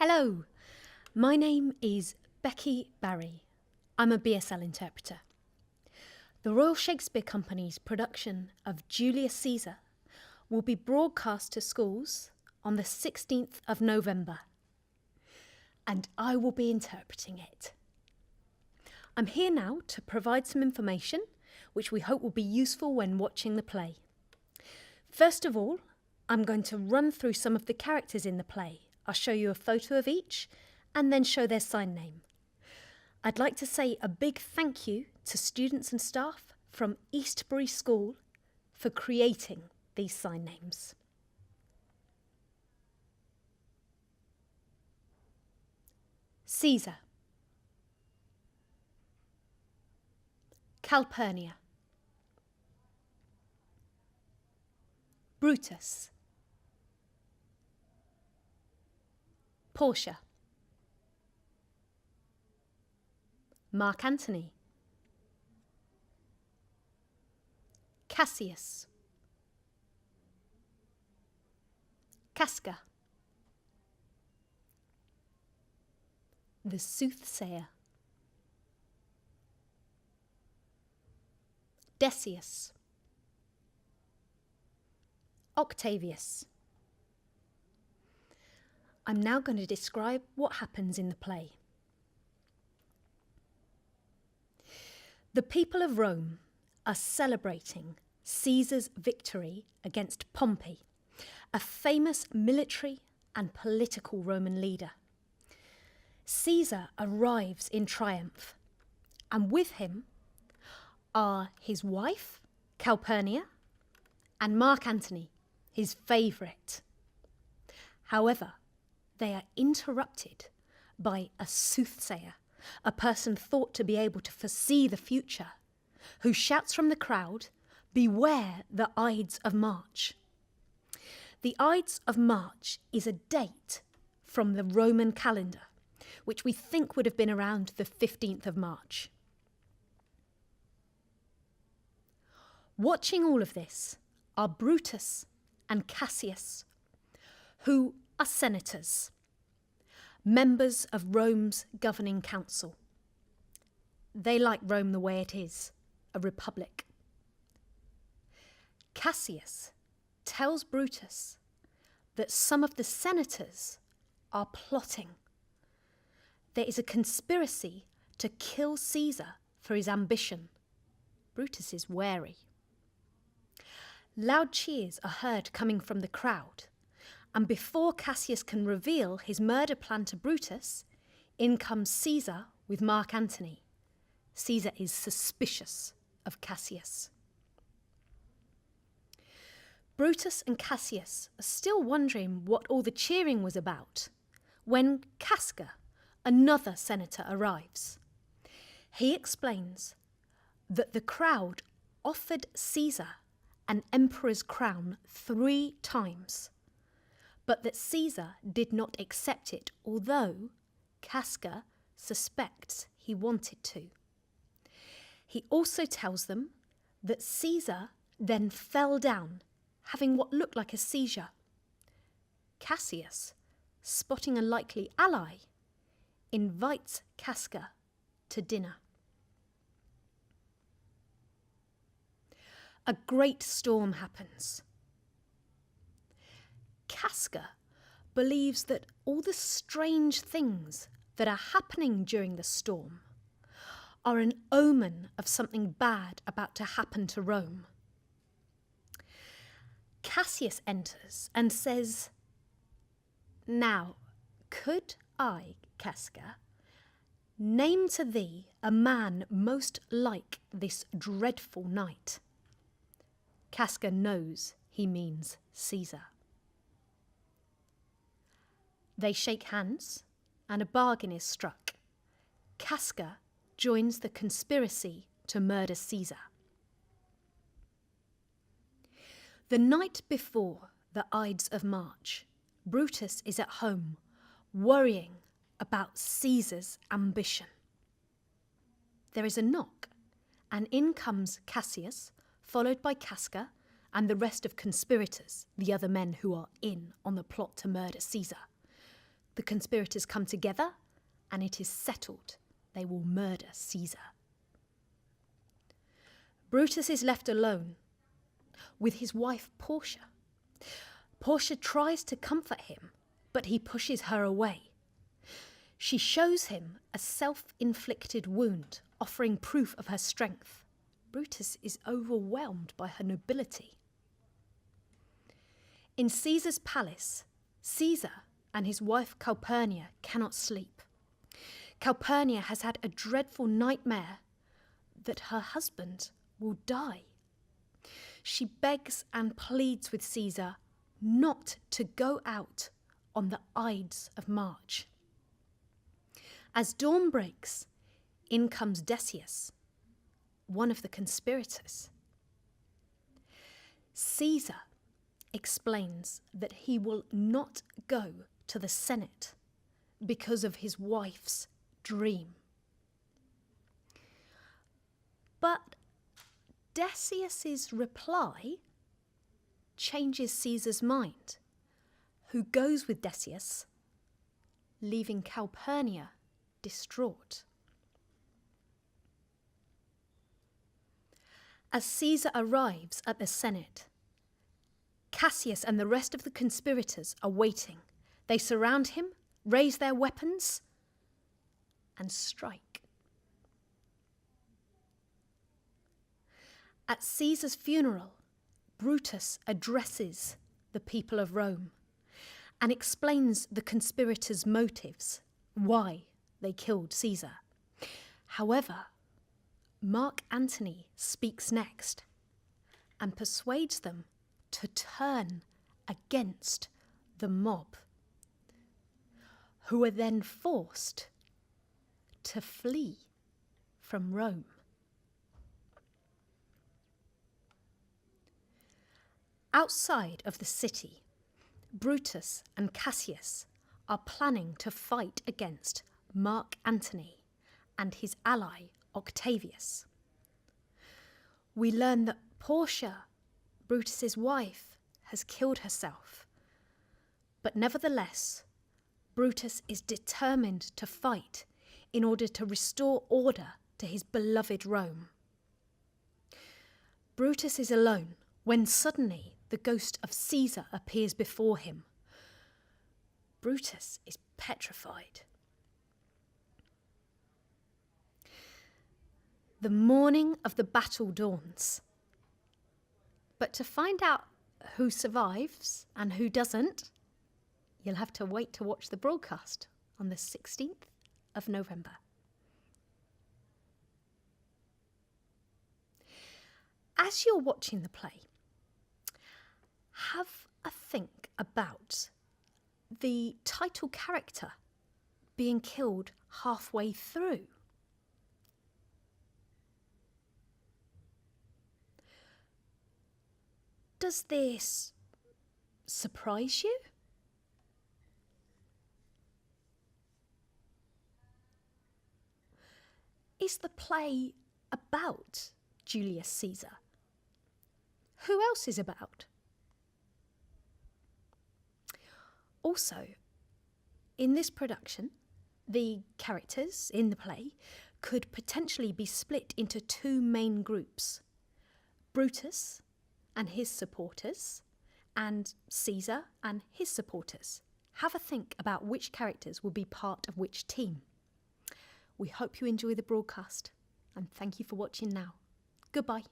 Hello, my name is Becky Barry. I'm a BSL interpreter. The Royal Shakespeare Company's production of Julius Caesar will be broadcast to schools on the 16th of November, and I will be interpreting it. I'm here now to provide some information which we hope will be useful when watching the play. First of all, I'm going to run through some of the characters in the play. I'll show you a photo of each and then show their sign name. I'd like to say a big thank you to students and staff from Eastbury School for creating these sign names. Caesar, Calpurnia, Brutus, Portia, Mark Antony, Cassius, Casca, the soothsayer, Decius, Octavius. I'm now going to describe what happens in the play. The people of Rome are celebrating Caesar's victory against Pompey, a famous military and political Roman leader. Caesar arrives in triumph, and with him are his wife, Calpurnia, and Mark Antony, his favourite. However, they are interrupted by a soothsayer, a person thought to be able to foresee the future, who shouts from the crowd, "Beware the Ides of March." The Ides of March is a date from the Roman calendar, which we think would have been around the 15th of March. Watching all of this are Brutus and Cassius, who are senators, members of Rome's governing council. They like Rome the way it is, a republic. Cassius tells Brutus that some of the senators are plotting. There is a conspiracy to kill Caesar for his ambition. Brutus is wary. Loud cheers are heard coming from the crowd, and before Cassius can reveal his murder plan to Brutus, in comes Caesar with Mark Antony. Caesar is suspicious of Cassius. Brutus and Cassius are still wondering what all the cheering was about when Casca, another senator, arrives. He explains that the crowd offered Caesar an emperor's crown 3 times, but that Caesar did not accept it, although Casca suspects he wanted to. He also tells them that Caesar then fell down, having what looked like a seizure. Cassius, spotting a likely ally, invites Casca to dinner. A great storm happens. Casca believes that all the strange things that are happening during the storm are an omen of something bad about to happen to Rome. Cassius enters and says, "Now, could I, Casca, name to thee a man most like this dreadful night?" Casca knows he means Caesar. They shake hands and a bargain is struck. Casca joins the conspiracy to murder Caesar. The night before the Ides of March, Brutus is at home, worrying about Caesar's ambition. There is a knock, and in comes Cassius, followed by Casca and the rest of conspirators, the other men who are in on the plot to murder Caesar. the conspirators come together and it is settled they will murder Caesar. Brutus is left alone with his wife Portia. Portia tries to comfort him, but he pushes her away. She shows him a self-inflicted wound, offering proof of her strength. Brutus is overwhelmed by her nobility. In Caesar's palace, Caesar and his wife Calpurnia cannot sleep. Calpurnia has had a dreadful nightmare that her husband will die. She begs and pleads with Caesar not to go out on the Ides of March. As dawn breaks, in comes Decius, one of the conspirators. Caesar explains that he will not go to the Senate because of his wife's dream. But Decius's reply changes Caesar's mind, who goes with Decius, leaving Calpurnia distraught. As Caesar arrives at the Senate, Cassius and the rest of the conspirators are waiting. They surround him, raise their weapons, and strike. At Caesar's funeral, Brutus addresses the people of Rome and explains the conspirators' motives, why they killed Caesar. However, Mark Antony speaks next and persuades them to turn against the mob, who are then forced to flee from Rome. Outside of the city, Brutus and Cassius are planning to fight against Mark Antony and his ally Octavius. We learn that Portia, Brutus's wife, has killed herself, but nevertheless, Brutus is determined to fight in order to restore order to his beloved Rome. Brutus is alone when suddenly the ghost of Caesar appears before him. Brutus is petrified. The morning of the battle dawns. But to find out who survives and who doesn't, you'll have to wait to watch the broadcast on the 16th of November. As you're watching the play, have a think about the title character being killed halfway through. Does this surprise you? Is the play about Julius Caesar? Who else is about? Also, in this production, the characters in the play could potentially be split into two main groups: Brutus and his supporters, and Caesar and his supporters. Have a think about which characters will be part of which team. We hope you enjoy the broadcast, and thank you for watching now. Goodbye.